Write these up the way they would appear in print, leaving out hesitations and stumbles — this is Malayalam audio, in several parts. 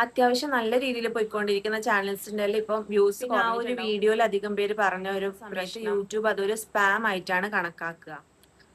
അത്യാവശ്യം നല്ല രീതിയിൽ പോയിക്കൊണ്ടിരിക്കുന്ന ചാനൽസിന്റെ ഇപ്പം വ്യൂസ് ആ ഒരു വീഡിയോയിൽ അധികം പേര് പറഞ്ഞ ഒരു പ്രശ്നം യൂട്യൂബ് അതൊരു സ്പാം ആയിട്ടാണ് കണക്കാക്കുക.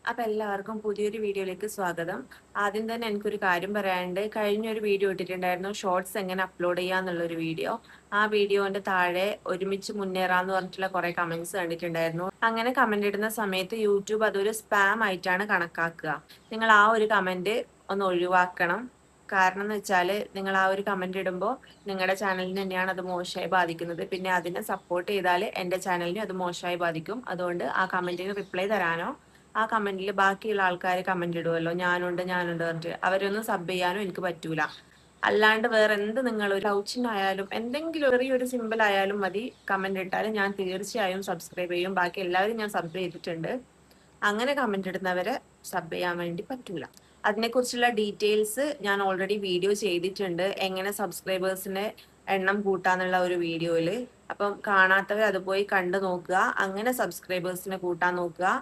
അപ്പൊ എല്ലാവർക്കും പുതിയൊരു വീഡിയോയിലേക്ക് സ്വാഗതം. ആദ്യം തന്നെ എനിക്കൊരു കാര്യം പറയാനുണ്ട്. കഴിഞ്ഞൊരു വീഡിയോ ഇട്ടിട്ടുണ്ടായിരുന്നു, ഷോർട്സ് എങ്ങനെ അപ്ലോഡ് ചെയ്യാന്നുള്ളൊരു വീഡിയോ. ആ വീഡിയോന്റെ താഴെ ഒരുമിച്ച് മുന്നേറാന്ന് പറഞ്ഞിട്ടുള്ള കുറെ കമന്റ്സ് കണ്ടിട്ടുണ്ടായിരുന്നു. അങ്ങനെ കമന്റ് ഇടുന്ന സമയത്ത് യൂട്യൂബ് അതൊരു സ്പാം ആയിട്ടാണ് കണക്കാക്കുക. നിങ്ങൾ ആ ഒരു കമന്റ് ഒന്ന് ഒഴിവാക്കണം. കാരണം എന്ന് വെച്ചാൽ നിങ്ങൾ ആ ഒരു കമന്റ് ഇടുമ്പോൾ നിങ്ങളുടെ ചാനലിന് തന്നെയാണ് അത് മോശമായി ബാധിക്കുന്നത്. പിന്നെ അതിനെ സപ്പോർട്ട് ചെയ്താൽ എൻ്റെ ചാനലിന് അത് മോശമായി ബാധിക്കും. അതുകൊണ്ട് ആ കമന്റിന് റിപ്ലൈ തരാനോ ആ കമന്റിൽ ബാക്കിയുള്ള ആൾക്കാർ കമന്റ് ഇടുമല്ലോ ഞാനുണ്ട് പറഞ്ഞിട്ട് അവരൊന്നും സബ് ചെയ്യാനോ എനിക്ക് പറ്റൂല. അല്ലാണ്ട് വേറെ എന്ത് നിങ്ങൾ ഒരു ലൗച്ചിനായാലും എന്തെങ്കിലും ചെറിയൊരു സിമ്പിൾ ആയാലും മതി കമന്റ് ഇട്ടാലും ഞാൻ തീർച്ചയായും സബ്സ്ക്രൈബ് ചെയ്യും. ബാക്കി എല്ലാവരും ഞാൻ സബ് ചെയ്തിട്ടുണ്ട്. അങ്ങനെ കമന്റ് ഇടുന്നവരെ സബ് ചെയ്യാൻ വേണ്ടി പറ്റൂല. അതിനെക്കുറിച്ചുള്ള ഡീറ്റെയിൽസ് ഞാൻ ഓൾറെഡി വീഡിയോ ചെയ്തിട്ടുണ്ട്, എങ്ങനെ സബ്സ്ക്രൈബേഴ്സിന്റെ എണ്ണം കൂട്ടാന്നുള്ള ഒരു വീഡിയോയിൽ. അപ്പം കാണാത്തവർ അത് പോയി കണ്ടു നോക്കുക. അങ്ങനെ സബ്സ്ക്രൈബേഴ്സിനെ കൂട്ടാൻ നോക്കുക.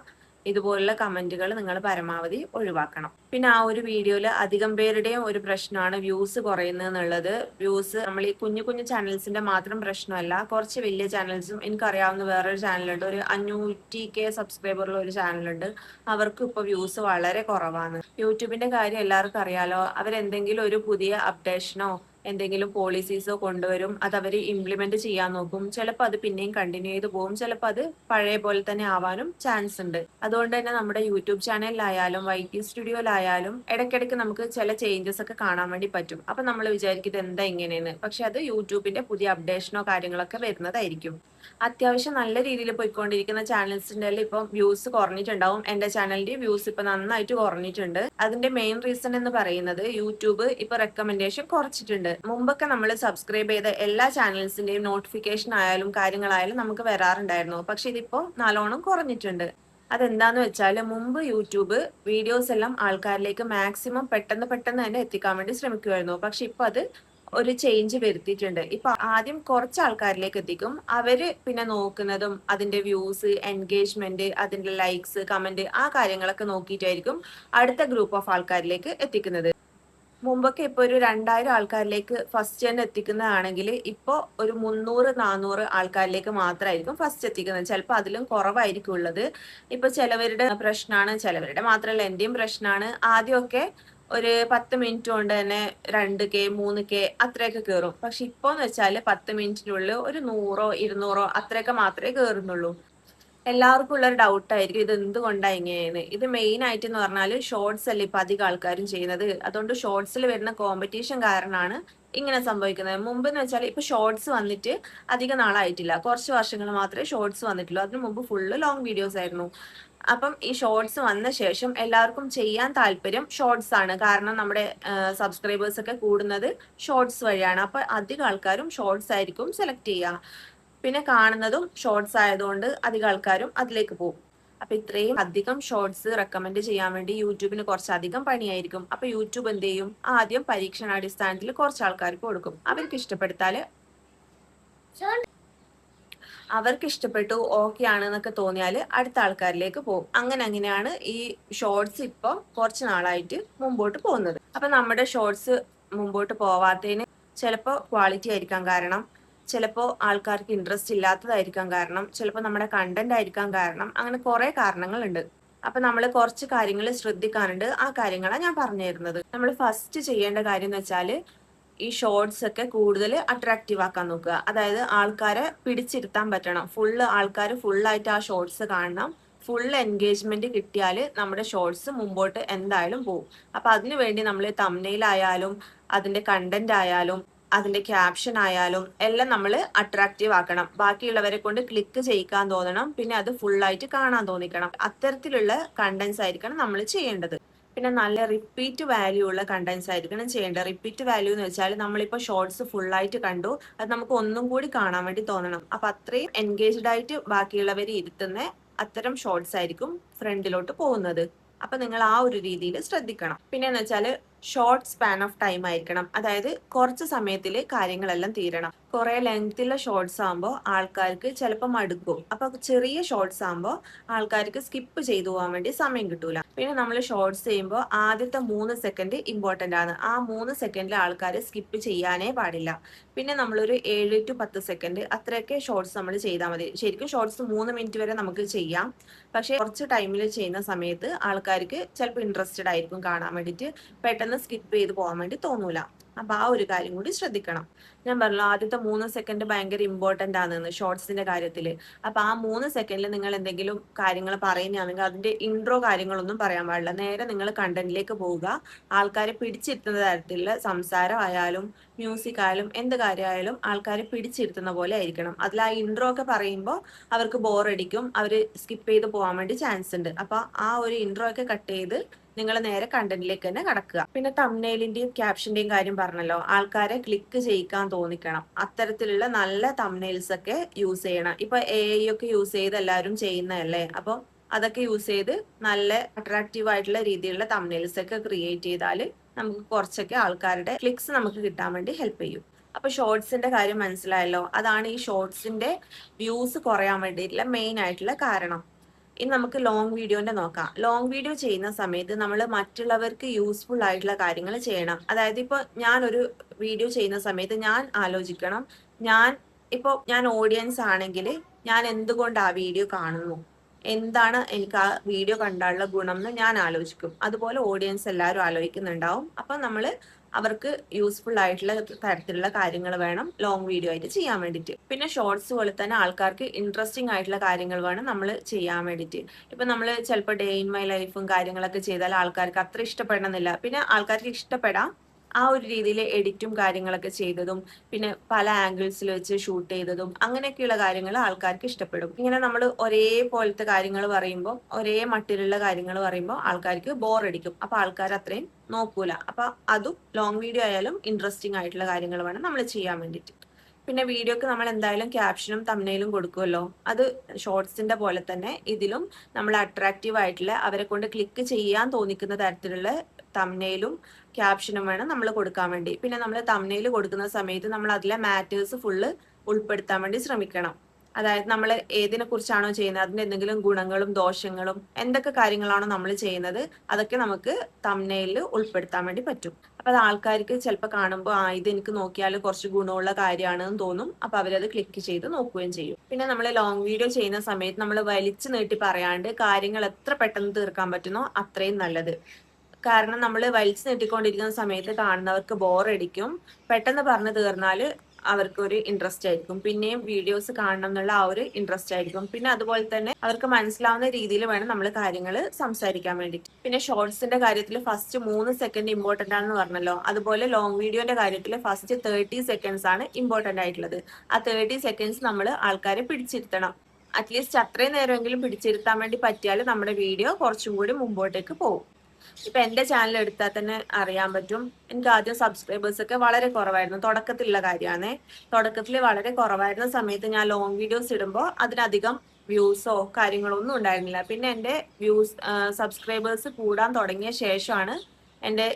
ഇതുപോലുള്ള കമന്റുകൾ നിങ്ങൾ പരമാവധി ഒഴിവാക്കണം. പിന്നെ ആ ഒരു വീഡിയോയിൽ അധികം പേരുടെയും ഒരു പ്രശ്നമാണ് വ്യൂസ് കുറയുന്നത് എന്നുള്ളത്. വ്യൂസ് നമ്മൾ ഈ കുഞ്ഞു കുഞ്ഞു ചാനൽസിന്റെ മാത്രം പ്രശ്നമല്ല, കുറച്ച് വലിയ ചാനൽസും, എനിക്കറിയാവുന്ന വേറൊരു ചാനലുണ്ട്, ഒരു 500K സബ്സ്ക്രൈബറുള്ള ഒരു ചാനലുണ്ട്. അവർക്ക് ഇപ്പൊ വ്യൂസ് വളരെ കുറവാണ്. യൂട്യൂബിന്റെ കാര്യം എല്ലാവർക്കും അറിയാലോ. അവരെന്തെങ്കിലും ഒരു പുതിയ അപ്ഡേഷനോ എന്തെങ്കിലും പോളിസീസോ കൊണ്ടുവരും, അത് അവർ ഇംപ്ലിമെന്റ് ചെയ്യാൻ നോക്കും. ചിലപ്പോൾ അത് പിന്നെയും കണ്ടിന്യൂ ചെയ്ത് പോകും, ചിലപ്പോൾ അത് പഴയ പോലെ തന്നെ ആവാനും ചാൻസ് ഉണ്ട്. അതുകൊണ്ട് തന്നെ നമ്മുടെ യൂട്യൂബ് ചാനലിലായാലും YT സ്റ്റുഡിയോയിലായാലും ഇടയ്ക്കിടയ്ക്ക് നമുക്ക് ചില ചേഞ്ചസ് ഒക്കെ കാണാൻ വേണ്ടി പറ്റും. അപ്പൊ നമ്മൾ വിചാരിക്കുന്നത് എന്താ ഇങ്ങനെയെന്ന്. പക്ഷെ അത് യൂട്യൂബിന്റെ പുതിയ അപ്ഡേഷനോ കാര്യങ്ങളൊക്കെ വരുന്നതായിരിക്കും. അത്യാവശ്യം നല്ല രീതിയിൽ പോയിക്കൊണ്ടിരിക്കുന്ന ചാനൽസിന്റെ ഇപ്പം വ്യൂസ് കുറഞ്ഞിട്ടുണ്ടാവും. എന്റെ ചാനലിന്റെ വ്യൂസ് ഇപ്പൊ നന്നായിട്ട് കുറഞ്ഞിട്ടുണ്ട്. അതിന്റെ മെയിൻ റീസൺ എന്ന് പറയുന്നത് യൂട്യൂബ് ഇപ്പൊ റെക്കമെൻഡേഷൻ കുറച്ചിട്ടുണ്ട്. മുമ്പൊക്കെ നമ്മൾ സബ്സ്ക്രൈബ് ചെയ്ത എല്ലാ ചാനൽസിന്റെയും നോട്ടിഫിക്കേഷൻ ആയാലും കാര്യങ്ങളായാലും നമുക്ക് വരാറുണ്ടായിരുന്നു. പക്ഷെ ഇതിപ്പോ നല്ലോണം കുറഞ്ഞിട്ടുണ്ട്. അതെന്താന്ന് വെച്ചാൽ മുമ്പ് യൂട്യൂബ് വീഡിയോസ് എല്ലാം ആൾക്കാരിലേക്ക് മാക്സിമം പെട്ടെന്ന് തന്നെ എത്തിക്കാൻ വേണ്ടി ശ്രമിക്കുമായിരുന്നു. പക്ഷെ ഇപ്പൊ അത് ഒരു ചേഞ്ച് വരുത്തിയിട്ടുണ്ട്. ഇപ്പൊ ആദ്യം കുറച്ച് ആൾക്കാരിലേക്ക് എത്തിക്കും. അവര് പിന്നെ നോക്കുന്നതും അതിന്റെ വ്യൂസ്, എൻഗേജ്മെന്റ്, അതിന്റെ ലൈക്സ്, കമന്റ്, ആ കാര്യങ്ങളൊക്കെ നോക്കിയിട്ടായിരിക്കും അടുത്ത ഗ്രൂപ്പ് ഓഫ് ആൾക്കാരിലേക്ക് എത്തിക്കുന്നത്. മുമ്പൊക്കെ ഇപ്പൊ ഒരു 2000 ആൾക്കാരിലേക്ക് ഫസ്റ്റ് തന്നെ എത്തിക്കുന്നതാണെങ്കിൽ ഇപ്പൊ ഒരു 300-400 ആൾക്കാരിലേക്ക് മാത്രമായിരിക്കും ഫസ്റ്റ് എത്തിക്കുന്നത്. ചിലപ്പോൾ അതിലും കുറവായിരിക്കും ഉള്ളത്. ഇപ്പൊ ചിലവരുടെ പ്രശ്നമാണ്, ചിലവരുടെ മാത്രമല്ല എന്റെയും പ്രശ്നമാണ്. ആദ്യമൊക്കെ ഒരു 10 മിനിറ്റ് കൊണ്ട് തന്നെ 2K 3K അത്രയൊക്കെ കയറും. പക്ഷെ ഇപ്പോന്ന് വെച്ചാൽ 10 മിനിറ്റിനുള്ളിൽ ഒരു 100-200 അത്രയൊക്കെ മാത്രമേ കയറുന്നുള്ളൂ. എല്ലാവർക്കും ഉള്ള ഒരു ഡൗട്ട് ആയിരിക്കും ഇത് എന്തുകൊണ്ടാണ് ഇങ്ങനെയെന്ന്. ഇത് മെയിൻ ആയിട്ട് എന്ന് പറഞ്ഞാൽ ഷോർട്സ് അല്ലേ ഇപ്പൊ അധികം ആൾക്കാരും ചെയ്യുന്നത്. അതുകൊണ്ട് ഷോർട്സിൽ വരുന്ന കോമ്പറ്റീഷൻ കാരണമാണ് ഇങ്ങനെ സംഭവിക്കുന്നത്. മുമ്പ് എന്ന് വെച്ചാൽ ഇപ്പൊ ഷോർട്സ് വന്നിട്ട് അധികം നാളായിട്ടില്ല, കുറച്ച് വർഷങ്ങൾ മാത്രമേ ഷോർട്സ് വന്നിട്ടുള്ളൂ. അതിനു മുമ്പ് ഫുള്ള് ലോങ് വീഡിയോസ് ആയിരുന്നു. അപ്പം ഈ ഷോർട്സ് വന്ന ശേഷം എല്ലാവർക്കും ചെയ്യാൻ താല്പര്യം ഷോർട്സ് ആണ്. കാരണം നമ്മുടെ സബ്സ്ക്രൈബേഴ്സ് ഒക്കെ കൂടുന്നത് ഷോർട്സ് വഴിയാണ്. അപ്പൊ അധികം ആൾക്കാരും ഷോർട്സ് ആയിരിക്കും സെലക്ട് ചെയ്യുക. പിന്നെ കാണുന്നതും ഷോർട്സ് ആയതുകൊണ്ട് അധികം ആൾക്കാരും അതിലേക്ക് പോകും. അപ്പൊ ഇത്രയും അധികം ഷോർട്സ് റെക്കമെൻഡ് ചെയ്യാൻ വേണ്ടി യൂട്യൂബിന് കുറച്ചധികം പണിയായിരിക്കും. അപ്പൊ യൂട്യൂബ് എന്ത് ചെയ്യും, ആദ്യം പരീക്ഷണാടിസ്ഥാനത്തിൽ കുറച്ച് ആൾക്കാർക്ക് കൊടുക്കും. അവർക്ക് ഇഷ്ടപ്പെടുത്താല് അവർക്ക് ഇഷ്ടപ്പെട്ടു, ഓക്കെ ആണെന്നൊക്കെ തോന്നിയാൽ അടുത്ത ആൾക്കാരിലേക്ക് പോകും. അങ്ങനെയാണ് ഈ ഷോർട്സ് ഇപ്പൊ കുറച്ച് നാളായിട്ട് മുമ്പോട്ട് പോകുന്നത്. അപ്പൊ നമ്മുടെ ഷോർട്സ് മുമ്പോട്ട് പോവാത്തതിന് ചിലപ്പോൾ ക്വാളിറ്റി ആയിരിക്കാൻ കാരണം, ചിലപ്പോൾ ആൾക്കാർക്ക് ഇൻട്രസ്റ്റ് ഇല്ലാത്തതായിരിക്കാൻ കാരണം, ചിലപ്പോൾ നമ്മുടെ കണ്ടന്റ് ആയിരിക്കാൻ കാരണം, അങ്ങനെ കുറെ കാരണങ്ങളുണ്ട്. അപ്പൊ നമ്മൾ കുറച്ച് കാര്യങ്ങൾ ശ്രദ്ധിക്കാനുണ്ട്. ആ കാര്യങ്ങളാണ് ഞാൻ പറഞ്ഞു തരുന്നത്. നമ്മൾ ഫസ്റ്റ് ചെയ്യേണ്ട കാര്യം എന്ന് വെച്ചാൽ ഈ ഷോർട്സ് ഒക്കെ കൂടുതൽ അട്രാക്റ്റീവ് ആക്കാൻ നോക്കുക. അതായത് ആൾക്കാരെ പിടിച്ചിരുത്താൻ പറ്റണം. ആൾക്കാർ ഫുള്ളായിട്ട് ആ ഷോർട്സ് കാണണം. ഫുൾ എൻഗേജ്മെന്റ് കിട്ടിയാൽ നമ്മുടെ ഷോർട്സ് മുമ്പോട്ട് എന്തായാലും പോകും. അപ്പൊ അതിനു വേണ്ടി നമ്മൾ തംബ്നെയിൽ ആയാലും അതിന്റെ കണ്ടന്റ് ആയാലും അതിന്റെ ക്യാപ്ഷൻ ആയാലും എല്ലാം നമ്മൾ അട്രാക്റ്റീവ് ആക്കണം. ബാക്കിയുള്ളവരെ കൊണ്ട് ക്ലിക്ക് ചെയ്യിക്കാൻ തോന്നണം. പിന്നെ അത് ഫുള്ളായിട്ട് കാണാൻ തോന്നിക്കണം. അത്തരത്തിലുള്ള കണ്ടന്റ്സ് ആയിരിക്കണം നമ്മൾ ചെയ്യേണ്ടത്. പിന്നെ നല്ല റിപ്പീറ്റ് വാല്യൂ ഉള്ള കണ്ടന്റ്സ് ആയിരിക്കണം ചെയ്യേണ്ടത്. റിപ്പീറ്റ് വാല്യൂ എന്ന് വെച്ചാൽ നമ്മളിപ്പോ ഷോർട്സ് ഫുള്ളായിട്ട് കണ്ടു, അത് നമുക്ക് ഒന്നും കൂടി കാണാൻ വേണ്ടി തോന്നണം. അപ്പൊ അത്രയും എൻഗേജ്ഡ് ആയിട്ട് ബാക്കിയുള്ളവരെ ഇരുത്തുന്ന അത്തരം ഷോർട്സ് ആയിരിക്കും ഫ്രണ്ടിലോട്ട് പോകുന്നത്. അപ്പൊ നിങ്ങൾ ആ ഒരു രീതിയിൽ ശ്രദ്ധിക്കണം. പിന്നെ എന്ന് വെച്ചാൽ ഷോർട്ട് സ്പാൻ ഓഫ് ടൈം ആയിരിക്കണം. അതായത് കുറച്ച് സമയത്തിൽ കാര്യങ്ങളെല്ലാം തീരണം. കുറെ ലെങ്തിലുള്ള ഷോർട്സ് ആകുമ്പോൾ ആൾക്കാർക്ക് ചിലപ്പോൾ മടുക്കും. അപ്പൊ ചെറിയ ഷോർട്സ് ആകുമ്പോൾ ആൾക്കാർക്ക് സ്കിപ്പ് ചെയ്തു പോകാൻ വേണ്ടി സമയം കിട്ടൂല. പിന്നെ നമ്മൾ ഷോർട്സ് ചെയ്യുമ്പോൾ ആദ്യത്തെ 3 സെക്കൻഡ് ഇമ്പോർട്ടന്റ് ആണ്. ആ 3 സെക്കൻഡിൽ ആൾക്കാർ സ്കിപ്പ് ചെയ്യാനേ പാടില്ല. പിന്നെ നമ്മളൊരു 7 to 10 സെക്കൻഡ് അത്രയൊക്കെ ഷോർട്സ് നമ്മൾ ചെയ്താൽ മതി. ശരിക്കും ഷോർട്സ് 3 മിനിറ്റ് വരെ നമുക്ക് ചെയ്യാം. പക്ഷെ കുറച്ച് ടൈമിൽ ചെയ്യുന്ന സമയത്ത് ആൾക്കാർക്ക് ചിലപ്പോൾ ഇൻട്രസ്റ്റഡ് ആയിരിക്കും കാണാൻ വേണ്ടിയിട്ട്, പെട്ടെന്ന് സ്കിപ്പ് ചെയ്ത് പോകാൻ വേണ്ടി തോന്നൂല. അപ്പൊ ആ ഒരു കാര്യം കൂടി ശ്രദ്ധിക്കണം. ഞാൻ പറഞ്ഞു ആദ്യത്തെ 3 സെക്കൻഡ് ഭയങ്കര ഇമ്പോർട്ടന്റ് ആണെന്ന് ഷോർട്സിന്റെ കാര്യത്തില്. അപ്പൊ ആ 3 സെക്കൻഡിൽ നിങ്ങൾ എന്തെങ്കിലും കാര്യങ്ങൾ പറയുകയാണെങ്കിൽ അതിന്റെ ഇൻട്രോ കാര്യങ്ങളൊന്നും പറയാൻ പാടില്ല. നേരെ നിങ്ങൾ കണ്ടന്റിലേക്ക് പോവുക. ആൾക്കാരെ പിടിച്ചിരുത്തുന്ന തരത്തിലുള്ള സംസാരമായാലും മ്യൂസിക് ആയാലും എന്ത് കാര്യമായാലും ആൾക്കാരെ പിടിച്ചിരുത്തുന്ന പോലെ ആയിരിക്കണം. അതിൽ ആ ഇൻട്രോ ഒക്കെ പറയുമ്പോൾ അവർക്ക് ബോറടിക്കും, അവര് സ്കിപ്പ് ചെയ്ത് പോകാൻ വേണ്ടി ചാൻസ് ഉണ്ട്. അപ്പൊ ആ ഒരു ഇൻട്രോ ഒക്കെ കട്ട് ചെയ്ത് നിങ്ങൾ നേരെ കണ്ടന്റിലേക്ക് തന്നെ കടക്കുക. പിന്നെ തംബ്നെയിലിന്റെയും ക്യാപ്ഷന്റെയും കാര്യം പറഞ്ഞല്ലോ, ആൾക്കാരെ ക്ലിക്ക് ചെയ്യിക്കാൻ തോന്നിക്കണം. അത്തരത്തിലുള്ള നല്ല തംബ്നെയിൽസ് ഒക്കെ യൂസ് ചെയ്യണം. ഇപ്പൊ AI ഒക്കെ യൂസ് ചെയ്ത് എല്ലാവരും ചെയ്യുന്നതല്ലേ. അപ്പൊ അതൊക്കെ യൂസ് ചെയ്ത് നല്ല അട്രാക്റ്റീവ് ആയിട്ടുള്ള രീതിയിലുള്ള തംബ്നെയിൽസ് ഒക്കെ ക്രിയേറ്റ് ചെയ്താൽ നമുക്ക് കുറച്ചൊക്കെ ആൾക്കാരുടെ ക്ലിക്സ് നമുക്ക് കിട്ടാൻ വേണ്ടി ഹെൽപ്പ് ചെയ്യും. അപ്പൊ ഷോർട്സിന്റെ കാര്യം മനസ്സിലായല്ലോ. അതാണ് ഈ ഷോർട്സിന്റെ വ്യൂസ് കുറയാൻ വേണ്ടിയിട്ടുള്ള മെയിൻ ആയിട്ടുള്ള കാരണം. ഇനി നമുക്ക് ലോങ് വീഡിയോന്റെ നോക്കാം. ലോങ് വീഡിയോ ചെയ്യുന്ന സമയത്ത് നമ്മൾ മറ്റുള്ളവർക്ക് യൂസ്ഫുൾ ആയിട്ടുള്ള കാര്യങ്ങൾ ചെയ്യണം. അതായത് ഇപ്പോൾ ഞാനൊരു വീഡിയോ ചെയ്യുന്ന സമയത്ത് ഞാൻ ആലോചിക്കണം, ഞാൻ ഓഡിയൻസ് ആണെങ്കിൽ ഞാൻ എന്തുകൊണ്ട് ആ വീഡിയോ കാണുന്നു, എന്താണ് എനിക്ക് ആ വീഡിയോ കണ്ടാലുള്ള ഗുണം എന്ന് ഞാൻ ആലോചിക്കും. അതുപോലെ ഓഡിയൻസ് എല്ലാവരും ആലോചിക്കുന്നുണ്ടാവും. അപ്പൊ നമ്മൾ അവർക്ക് യൂസ്ഫുൾ ആയിട്ടുള്ള തരത്തിലുള്ള കാര്യങ്ങൾ വേണം ലോങ് വീഡിയോ ആയിട്ട് ചെയ്യാൻ വേണ്ടിയിട്ട്. പിന്നെ ഷോർട്സ് പോലെ തന്നെ ആൾക്കാർക്ക് ഇൻട്രസ്റ്റിംഗ് ആയിട്ടുള്ള കാര്യങ്ങൾ വേണം നമ്മൾ ചെയ്യാൻ വേണ്ടിയിട്ട്. ഇപ്പൊ നമ്മൾ ചിലപ്പോൾ ഡേ ഇൻ മൈ ലൈഫും കാര്യങ്ങളൊക്കെ ചെയ്താൽ ആൾക്കാർക്ക് അത്ര ഇഷ്ടപ്പെടണമെന്നില്ല. പിന്നെ ആൾക്കാർക്ക് ഇഷ്ടപ്പെടാം ആ ഒരു രീതിയിൽ എഡിറ്റും കാര്യങ്ങളൊക്കെ ചെയ്തതും പിന്നെ പല ആംഗിൾസിൽ വെച്ച് ഷൂട്ട് ചെയ്തതും അങ്ങനെയൊക്കെയുള്ള കാര്യങ്ങൾ ആൾക്കാർക്ക് ഇഷ്ടപ്പെടും. ഇങ്ങനെ നമ്മൾ ഒരേപോലത്തെ കാര്യങ്ങൾ പറയുമ്പോൾ, ഒരേ മട്ടിലുള്ള കാര്യങ്ങൾ പറയുമ്പോൾ ആൾക്കാർക്ക് ബോറടിക്കും. അപ്പൊ ആൾക്കാർ അത്രയും നോക്കൂല. അപ്പൊ അതും ലോങ് വീഡിയോ ആയാലും ഇൻട്രസ്റ്റിംഗ് ആയിട്ടുള്ള കാര്യങ്ങൾ വേണം നമ്മൾ ചെയ്യാൻ വേണ്ടിയിട്ട്. പിന്നെ വീഡിയോക്ക് നമ്മൾ എന്തായാലും ക്യാപ്ഷനും തംബ്നെയിലും കൊടുക്കുമല്ലോ. അത് ഷോർട്സിന്റെ പോലെ തന്നെ ഇതിലും നമ്മൾ അട്രാക്റ്റീവ് ആയിട്ടുള്ള അവരെ കൊണ്ട് ക്ലിക്ക് ചെയ്യാൻ തോന്നിക്കുന്ന തരത്തിലുള്ള തംബ്നെയിലും ക്യാപ്ഷനും വേണം നമ്മൾ കൊടുക്കാൻ വേണ്ടി. പിന്നെ നമ്മൾ തംബ്നെയിൽ കൊടുക്കുന്ന സമയത്ത് നമ്മൾ അതിലെ മാറ്റേഴ്സ് ഫുള്ള് ഉൾപ്പെടുത്താൻ വേണ്ടി ശ്രമിക്കണം. അതായത് നമ്മൾ ഏതിനെ കുറിച്ചാണോ ചെയ്യുന്നത് അതിന്റെ എന്തെങ്കിലും ഗുണങ്ങളും ദോഷങ്ങളും എന്തൊക്കെ കാര്യങ്ങളാണോ നമ്മൾ ചെയ്യുന്നത് അതൊക്കെ നമുക്ക് തംബ്നെയിലിൽ ഉൾപ്പെടുത്താൻ വേണ്ടി പറ്റും. അപ്പൊ അത് ആൾക്കാർക്ക് ചിലപ്പോൾ കാണുമ്പോൾ ഇത് എനിക്ക് നോക്കിയാൽ കുറച്ച് ഗുണമുള്ള കാര്യമാണെന്ന് തോന്നും. അപ്പൊ അവരത് ക്ലിക്ക് ചെയ്ത് നോക്കുകയും ചെയ്യും. പിന്നെ നമ്മൾ ലോങ് വീഡിയോ ചെയ്യുന്ന സമയത്ത് നമ്മൾ വലിച്ചു നീട്ടി പറയാണ്ട് കാര്യങ്ങൾ എത്ര പെട്ടെന്ന് തീർക്കാൻ പറ്റുന്നോ അത്രയും നല്ലത്. കാരണം നമ്മൾ വലിച്ചു നീട്ടിക്കൊണ്ടിരിക്കുന്ന സമയത്ത് കാണുന്നവർക്ക് ബോറടിക്കും. പെട്ടെന്ന് പറഞ്ഞു തീർന്നാൽ അവർക്ക് ഒരു ഇൻട്രസ്റ്റ് ആയിരിക്കും, പിന്നെയും വീഡിയോസ് കാണണം എന്നുള്ള ആ ഒരു ഇൻട്രസ്റ്റ് ആയിരിക്കും. പിന്നെ അതുപോലെ തന്നെ അവർക്ക് മനസ്സിലാവുന്ന രീതിയിൽ വേണം നമ്മൾ കാര്യങ്ങൾ സംസാരിക്കാൻ വേണ്ടിയിട്ട്. പിന്നെ ഷോർട്സിന്റെ കാര്യത്തിൽ ഫസ്റ്റ് 3 സെക്കൻഡ് ഇമ്പോർട്ടന്റ് ആണെന്ന് പറഞ്ഞല്ലോ. അതുപോലെ ലോങ് വീഡിയോന്റെ കാര്യത്തിൽ ഫസ്റ്റ് 30 സെക്കൻഡ്സ് ആണ് ഇമ്പോർട്ടന്റ് ആയിട്ടുള്ളത്. ആ 30 സെക്കൻഡ്സ് നമ്മൾ ആൾക്കാരെ പിടിച്ചിരുത്തണം. അറ്റ്ലീസ്റ്റ് അത്രയും നേരമെങ്കിലും പിടിച്ചിരുത്താൻ വേണ്ടി പറ്റിയാൽ നമ്മുടെ വീഡിയോ കുറച്ചും കൂടി മുമ്പോട്ടേക്ക് പോകും. ഇപ്പൊ എന്റെ ചാനൽ എടുത്താൽ തന്നെ അറിയാൻ പറ്റും, എനിക്ക് ആദ്യം സബ്സ്ക്രൈബേഴ്സ് ഒക്കെ വളരെ കുറവായിരുന്നു. തുടക്കത്തിലുള്ള കാര്യമാണ്. തുടക്കത്തിൽ വളരെ കുറവായിരുന്ന സമയത്ത് ഞാൻ ലോങ് വീഡിയോസ് ഇടുമ്പോൾ അതിനധികം വ്യൂസോ കാര്യങ്ങളോ ഒന്നും ഉണ്ടായിരുന്നില്ല. പിന്നെ എന്റെ സബ്സ്ക്രൈബേഴ്സ് കൂടാൻ തുടങ്ങിയ ശേഷമാണ് എന്റെ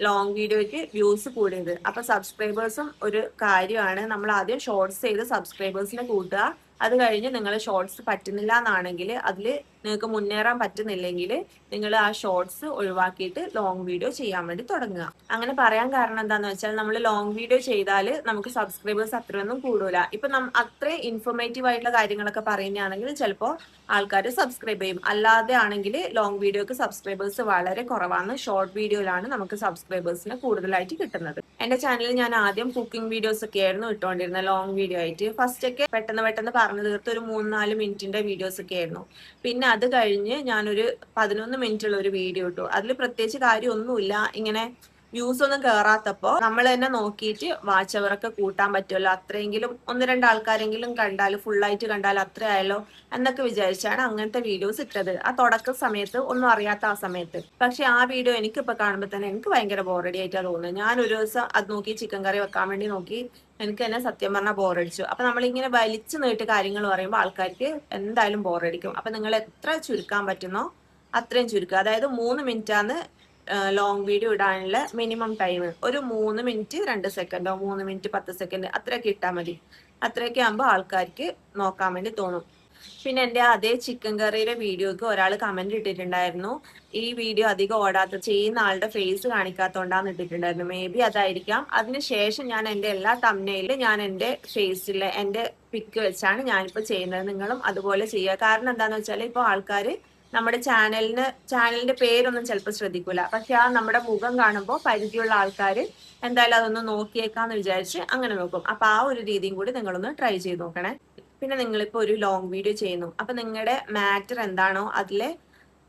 ലോങ് വീഡിയോയ്ക്ക് വ്യൂസ് കൂടിയത്. അപ്പൊ സബ്സ്ക്രൈബേഴ്സും ഒരു കാര്യമാണ്. നമ്മൾ ആദ്യം ഷോർട്സ് ചെയ്ത് സബ്സ്ക്രൈബേഴ്സിനെ കൂട്ടുക. അത് കഴിഞ്ഞ് നിങ്ങൾ ഷോർട്സ് പറ്റുന്നില്ല എന്നാണെങ്കിൽ, അതിൽ നിങ്ങൾക്ക് മുന്നേറാൻ പറ്റുന്നില്ലെങ്കിൽ നിങ്ങൾ ആ ഷോർട്സ് ഒഴിവാക്കിയിട്ട് ലോങ് വീഡിയോ ചെയ്യാൻ വേണ്ടി തുടങ്ങുക. അങ്ങനെ പറയാൻ കാരണം എന്താണെന്ന് വെച്ചാൽ നമ്മൾ ലോങ് വീഡിയോ ചെയ്താൽ നമുക്ക് സബ്സ്ക്രൈബേഴ്സ് അത്രയൊന്നും കൂടൂല. ഇപ്പൊ അത്രയും ഇൻഫോർമേറ്റീവ് ആയിട്ടുള്ള കാര്യങ്ങളൊക്കെ പറയുകയാണെങ്കിൽ ചിലപ്പോൾ ആൾക്കാർ സബ്സ്ക്രൈബ് ചെയ്യും. അല്ലാതെ ആണെങ്കിൽ ലോങ് വീഡിയോക്ക് സബ്സ്ക്രൈബേഴ്സ് വളരെ കുറവാണ്. ഷോർട്ട് വീഡിയോയിലാണ് നമുക്ക് സബ്സ്ക്രൈബേഴ്സിനെ കൂടുതലായിട്ട് കിട്ടുന്നത്. എന്റെ ചാനലിൽ ഞാൻ ആദ്യം കുക്കിംഗ് വീഡിയോസ് ഒക്കെ ആയിരുന്നു ഇട്ടുകൊണ്ടിരുന്നത് ലോങ് വീഡിയോ ആയിട്ട്. ഫസ്റ്റ് ഒക്കെ പെട്ടെന്ന് പറഞ്ഞു തീർത്ത് ഒരു 3-4 മിനിറ്റിന്റെ വീഡിയോസ് ഒക്കെ ആയിരുന്നു. പിന്നെ അത് കഴിഞ്ഞ് ഞാനൊരു 11 മിനിറ്റുള്ള ഒരു വീഡിയോ ഇട്ടു. അതിൽ പ്രത്യേകിച്ച് കാര്യമൊന്നുമില്ല. ഇങ്ങനെ വ്യൂസ് ഒന്നും കയറാത്തപ്പോ നമ്മൾ തന്നെ നോക്കിയിട്ട് വാച്ച് അവറൊക്കെ കൂട്ടാൻ പറ്റുമല്ലോ, അത്രയെങ്കിലും 1-2 ആൾക്കാരെങ്കിലും കണ്ടാൽ, ഫുള്ളായിട്ട് കണ്ടാൽ അത്രയായല്ലോ എന്നൊക്കെ വിചാരിച്ചാണ് അങ്ങനത്തെ വീഡിയോസ് ഇട്ടത്. ആ തുടക്ക സമയത്ത് ഒന്നും അറിയാത്ത ആ സമയത്ത്. പക്ഷെ ആ വീഡിയോ എനിക്കിപ്പോ കാണുമ്പോൾ തന്നെ എനിക്ക് ഭയങ്കര ബോറടി ആയിട്ടാണ് തോന്നുന്നത്. ഞാൻ ഒരു ദിവസം അത് നോക്കി ചിക്കൻ കറി വെക്കാൻ വേണ്ടി നോക്കി, എനിക്ക് തന്നെ സത്യം പറഞ്ഞാൽ ബോറടിച്ചു. അപ്പൊ നമ്മളിങ്ങനെ വലിച്ചു നീട്ട് കാര്യങ്ങൾ പറയുമ്പോൾ ആൾക്കാർക്ക് എന്തായാലും ബോറടിക്കും. അപ്പൊ നിങ്ങൾ എത്ര ചുരുക്കാൻ പറ്റുന്നോ അത്രയും ചുരുക്കുക. അതായത് 3 മിനിറ്റാണ് ലോങ് വീഡിയോ ഇടാനുള്ള മിനിമം ടൈം ഒരു 3 മിനിറ്റ് 2 സെക്കൻഡോ 3 മിനിറ്റ് 10 സെക്കൻഡ് അത്രയൊക്കെ ഇട്ടാൽ മതി. അത്രയൊക്കെ ആകുമ്പോൾ ആൾക്കാർക്ക് നോക്കാൻ വേണ്ടി തോന്നും. പിന്നെ എൻ്റെ അതേ ചിക്കൻ കറിയുടെ വീഡിയോക്ക് ഒരാൾ കമന്റ് ഇട്ടിട്ടുണ്ടായിരുന്നു, ഈ വീഡിയോ അധികം ഓടാത്ത ചെയ്യുന്ന ആളുടെ ഫേസ് കാണിക്കാത്തോണ്ടാന്ന് ഇട്ടിട്ടുണ്ടായിരുന്നു. മേ ബി അതായിരിക്കാം. അതിനുശേഷം ഞാൻ എൻ്റെ എല്ലാ തംബ്നെയിലും ഞാൻ എൻ്റെ ഫേസിലെ എൻ്റെ പിക്ക് വെച്ചാണ് ഞാനിപ്പോൾ ചെയ്യുന്നത്. നിങ്ങളും അതുപോലെ ചെയ്യുക. കാരണം എന്താണെന്ന് വെച്ചാൽ ഇപ്പോൾ ആൾക്കാർ നമ്മുടെ ചാനലിന്റെ പേരൊന്നും ചിലപ്പോൾ ശ്രദ്ധിക്കൂല, പക്ഷെ ആ നമ്മുടെ മുഖം കാണുമ്പോൾ പരിചയമുള്ള ആൾക്കാർ എന്തായാലും അതൊന്ന് നോക്കിയേക്കാന്ന് വിചാരിച്ച് അങ്ങനെ നോക്കും. അപ്പൊ ആ ഒരു രീതിയും കൂടി നിങ്ങളൊന്ന് ട്രൈ ചെയ്ത് നോക്കണേ. പിന്നെ നിങ്ങളിപ്പോൾ ഒരു ലോങ് വീഡിയോ ചെയ്യുന്നു, അപ്പൊ നിങ്ങളുടെ മാറ്റർ എന്താണോ അതിലെ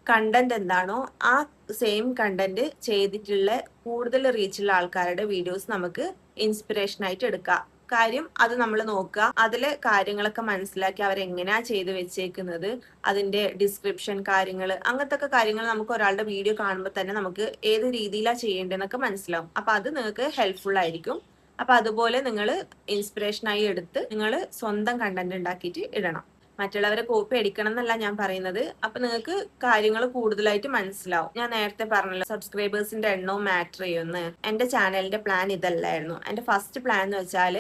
കണ്ടന്റ് എന്താണോ ആ സെയിം കണ്ടന്റ് ചെയ്തിട്ടുള്ള കൂടുതൽ റീച്ചുള്ള ആൾക്കാരുടെ വീഡിയോസ് നമുക്ക് ഇൻസ്പിറേഷൻ ആയിട്ട് എടുക്കാം. കാര്യം അത് നമ്മൾ നോക്കുക, അതിലെ കാര്യങ്ങളൊക്കെ മനസ്സിലാക്കി അവരെങ്ങനെയാ ചെയ്ത് വെച്ചേക്കുന്നത്, അതിന്റെ ഡിസ്ക്രിപ്ഷൻ കാര്യങ്ങൾ, അങ്ങനത്തെ ഒക്കെ കാര്യങ്ങൾ നമുക്ക് ഒരാളുടെ വീഡിയോ കാണുമ്പോൾ തന്നെ നമുക്ക് ഏത് രീതിയിലാണ് ചെയ്യേണ്ടതെന്നൊക്കെ മനസ്സിലാവും. അപ്പൊ അത് നിങ്ങൾക്ക് ഹെൽപ്ഫുൾ ആയിരിക്കും. അപ്പൊ അതുപോലെ നിങ്ങൾ ഇൻസ്പിറേഷനായി എടുത്ത് നിങ്ങൾ സ്വന്തം കണ്ടന്റ് ഉണ്ടാക്കിയിട്ട് ഇടണം. മറ്റുള്ളവരെ കോപ്പി അടിക്കണം എന്നല്ല ഞാൻ പറയുന്നത്. അപ്പൊ നിങ്ങൾക്ക് കാര്യങ്ങൾ കൂടുതലായിട്ട് മനസ്സിലാവും. ഞാൻ നേരത്തെ പറഞ്ഞല്ലോ സബ്സ്ക്രൈബേഴ്സിന്റെ എണ്ണവും മാറ്റർ ചെയ്യുമെന്ന്. എന്റെ ചാനലിന്റെ പ്ലാൻ ഇതല്ലായിരുന്നു. എന്റെ ഫസ്റ്റ് പ്ലാൻ എന്ന് വെച്ചാൽ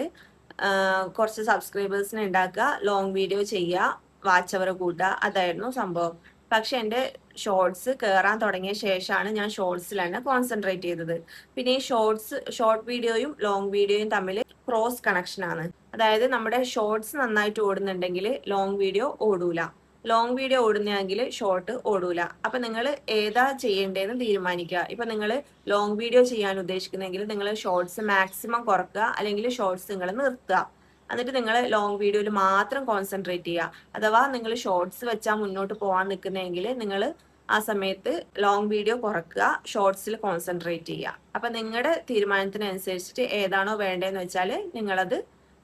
കുറച്ച് സബ്സ്ക്രൈബേഴ്സിനെ ഉണ്ടാക്കുക, ലോങ് വീഡിയോ ചെയ്യുക, വാച്ച് അവർ കൂട്ടുക, അതായിരുന്നു സംഭവം. പക്ഷെ എൻ്റെ ഷോർട്സ് കയറാൻ തുടങ്ങിയ ശേഷമാണ് ഞാൻ ഷോർട്സിലാണ് കോൺസെൻട്രേറ്റ് ചെയ്തത്. പിന്നെ ഈ ഷോർട്ട് വീഡിയോയും ലോങ് വീഡിയോയും തമ്മിൽ ക്രോസ് കണക്ഷൻ ആണ്. അതായത് നമ്മുടെ ഷോർട്സ് നന്നായിട്ട് ഓടുന്നുണ്ടെങ്കിൽ ലോങ് വീഡിയോ ഓടൂല, ലോങ് വീഡിയോ ഓടുന്നെങ്കിൽ ഷോർട്ട് ഓടൂല. അപ്പൊ നിങ്ങൾ ഏതാ ചെയ്യേണ്ടതെന്ന് തീരുമാനിക്കുക. ഇപ്പൊ നിങ്ങൾ ലോങ് വീഡിയോ ചെയ്യാൻ ഉദ്ദേശിക്കുന്നെങ്കിൽ നിങ്ങൾ ഷോർട്സ് മാക്സിമം കുറക്കുക, അല്ലെങ്കിൽ ഷോർട്സ് നിങ്ങൾ നിർത്തുക. എന്നിട്ട് നിങ്ങൾ ലോങ് വീഡിയോയിൽ മാത്രം കോൺസെൻട്രേറ്റ് ചെയ്യുക. അഥവാ നിങ്ങൾ ഷോർട്സ് വെച്ചാൽ മുന്നോട്ട് പോകാൻ നിൽക്കുന്നെങ്കിൽ നിങ്ങൾ ആ സമയത്ത് ലോങ് വീഡിയോ കുറക്കുക, ഷോർട്സിൽ കോൺസെൻട്രേറ്റ് ചെയ്യുക. അപ്പൊ നിങ്ങളുടെ തീരുമാനത്തിനനുസരിച്ചിട്ട് ഏതാണോ വേണ്ടതെന്ന് വെച്ചാൽ നിങ്ങളത്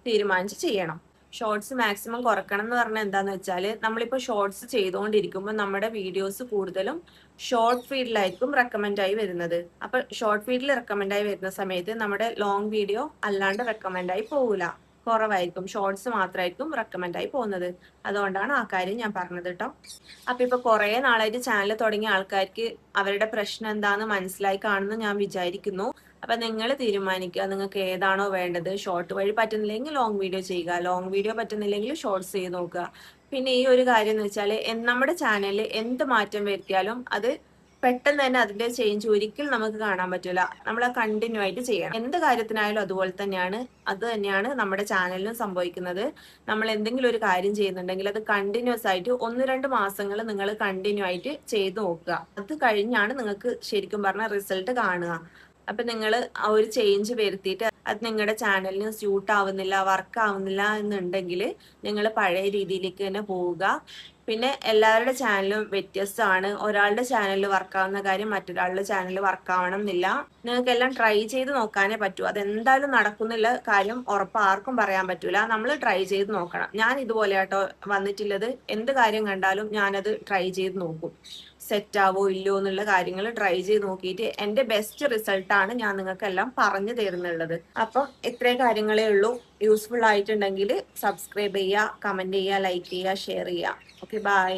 തീരുമാനിച്ച് ചെയ്യണം. ഷോർട്സ് മാക്സിമം കുറക്കണം എന്ന് പറഞ്ഞാൽ എന്താന്ന് വെച്ചാൽ നമ്മളിപ്പോൾ ഷോർട്സ് ചെയ്തുകൊണ്ടിരിക്കുമ്പോൾ നമ്മുടെ വീഡിയോസ് കൂടുതലും ഷോർട്ട് ഫീഡിലായിരിക്കും റെക്കമെൻഡ് ആയി വരുന്നത്. അപ്പൊ ഷോർട്ട് ഫീഡിൽ റെക്കമെൻഡ് ആയി വരുന്ന സമയത്ത് നമ്മുടെ ലോങ് വീഡിയോ അല്ലാണ്ട് റെക്കമെൻഡ് ആയി പോകില്ല, കുറവായിരിക്കും. ഷോർട്സ് മാത്രമായിരിക്കും റെക്കമെൻഡ് ആയി പോകുന്നത്. അതുകൊണ്ടാണ് ആ കാര്യം ഞാൻ പറഞ്ഞത് കേട്ടോ. അപ്പൊ ഇപ്പൊ കുറെ നാളായിട്ട് ചാനൽ തുടങ്ങിയ ആൾക്കാർക്ക് അവരുടെ പ്രശ്നം എന്താണെന്ന് മനസ്സിലായി കാണുന്നു ഞാൻ വിചാരിക്കുന്നു. അപ്പൊ നിങ്ങൾ തീരുമാനിക്കുക നിങ്ങൾക്ക് ഏതാണോ വേണ്ടത്. ഷോർട്ട് വഴി പറ്റുന്നില്ലെങ്കിൽ ലോങ് വീഡിയോ ചെയ്യുക, ലോങ് വീഡിയോ പറ്റുന്നില്ലെങ്കിൽ ഷോർട്സ് ചെയ്ത് നോക്കുക. പിന്നെ ഈ ഒരു കാര്യം എന്ന് വെച്ചാൽ നമ്മുടെ ചാനലിൽ എന്ത് മാറ്റം വരുത്തിയാലും അത് പെട്ടെന്ന് തന്നെ അതിന്റെ ചേഞ്ച് ഒരിക്കലും നമുക്ക് കാണാൻ പറ്റില്ല. നമ്മൾ കണ്ടിന്യൂ ആയിട്ട് ചെയ്യണം. എന്ത് കാര്യത്തിനായാലും അതുപോലെ തന്നെയാണ്. അത് തന്നെയാണ് നമ്മുടെ ചാനലിനും സംഭവിക്കുന്നത്. നമ്മൾ എന്തെങ്കിലും ഒരു കാര്യം ചെയ്യുന്നുണ്ടെങ്കിൽ അത് കണ്ടിന്യൂസ് ആയിട്ട് 1-2 മാസങ്ങൾ നിങ്ങൾ കണ്ടിന്യൂ ആയിട്ട് ചെയ്ത് നോക്കുക. അത് കഴിഞ്ഞാണ് നിങ്ങൾക്ക് ശരിക്കും പറഞ്ഞ റിസൾട്ട് കാണുക. അപ്പൊ നിങ്ങൾ ആ ഒരു ചേഞ്ച് വരുത്തിയിട്ട് അത് നിങ്ങളുടെ ചാനലിന് സ്യൂട്ട് ആവുന്നില്ല, വർക്ക് ആവുന്നില്ല എന്നുണ്ടെങ്കിൽ നിങ്ങൾ പഴയ രീതിയിലേക്ക് തന്നെ പോവുക. പിന്നെ എല്ലാവരുടെ ചാനലും വ്യത്യസ്തമാണ്. ഒരാളുടെ ചാനലിൽ വർക്കാവുന്ന കാര്യം മറ്റൊരാളുടെ ചാനലിൽ വർക്കാവണം എന്നില്ല. നിങ്ങൾക്ക് എല്ലാം ട്രൈ ചെയ്ത് നോക്കാനേ പറ്റൂ. അതെന്തായാലും നടക്കുന്നില്ല കാര്യം ഉറപ്പ് ആർക്കും പറയാൻ പറ്റൂല. നമ്മൾ ട്രൈ ചെയ്ത് നോക്കണം. ഞാൻ ഇതുപോലെ കേട്ടോ വന്നിട്ടുള്ളത്. എന്ത് കാര്യം കണ്ടാലും ഞാനത് ട്രൈ ചെയ്ത് നോക്കും, സെറ്റ് ആവോ ഇല്ലയോ എന്നുള്ള കാര്യങ്ങൾ ട്രൈ ചെയ്ത് നോക്കിയിട്ട് എൻ്റെ ബെസ്റ്റ് റിസൾട്ടാണ് ഞാൻ നിങ്ങൾക്ക് എല്ലാം പറഞ്ഞു തരുന്നുള്ളത്. അപ്പം ഇത്രയും കാര്യങ്ങളേ ഉള്ളൂ. യൂസ്ഫുൾ ആയിട്ടുണ്ടെങ്കിൽ സബ്സ്ക്രൈബ് ചെയ്യുക, കമന്റ് ചെയ്യുക, ലൈക്ക് ചെയ്യുക, ഷെയർ ചെയ്യുക. Okay, by.